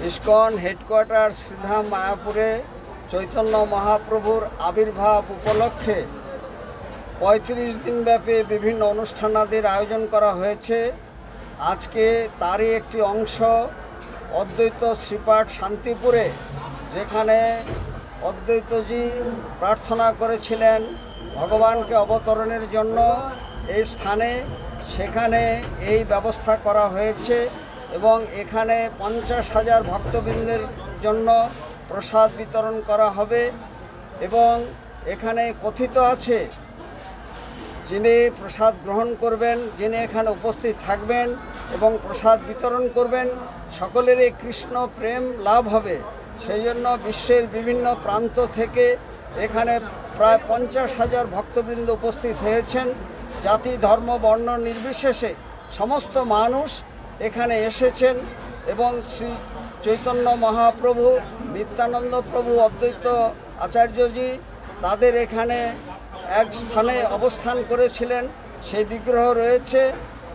ISKCON headquarter সিধা মায়াপুরে চৈতন্য মহাপ্রভুর আবির্ভাব উপলক্ষে ৩৫ দিনব্যাপী বিভিন্ন অনুষ্ঠানাদির আয়োজন করা হয়েছে। আজকে তারই একটি অংশ অদ্বৈত শ্রীপাঠ শান্তিপুরে, যেখানে অদ্বৈতজি প্রার্থনা করেছিলেন ভগবানকে অবতরণের জন্য এই স্থানে, সেখানে এই ব্যবস্থা করা হয়েছে এবং এখানে 50,000 ভক্তবৃন্দের জন্য প্রসাদ বিতরণ করা হবে। এবং এখানে কথিত আছে, যিনি প্রসাদ গ্রহণ করবেন, যিনি এখানে উপস্থিত থাকবেন এবং প্রসাদ বিতরণ করবেন, সকলেরই কৃষ্ণ প্রেম লাভ হবে। সেই জন্য বিশ্বের বিভিন্ন প্রান্ত থেকে এখানে প্রায় 50,000 ভক্তবৃন্দ উপস্থিত হয়েছেন। জাতি ধর্ম বর্ণ নির্বিশেষে সমস্ত মানুষ এখানে এসেছেন এবং শ্রী চৈতন্য মহাপ্রভু, নিত্যানন্দ প্রভু, অদ্বৈত আচার্যজি তাদের এখানে এক স্থানে অবস্থান করেছিলেন, সেই বিগ্রহ রয়েছে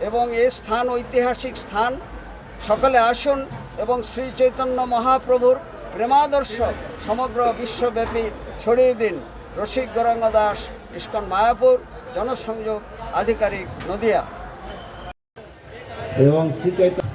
এবং এই স্থান ঐতিহাসিক স্থান। সকলে আসুন এবং শ্রী চৈতন্য মহাপ্রভুর প্রেমাদর্শ সমগ্র বিশ্বব্যাপী ছড়িয়ে দিন। রসিক গৌরাঙ্গ দাস, ইসকন মায়াপুর, জনসংযোগ আধিকারিক, নদিয়া। এবং শ্রী চৈতন্য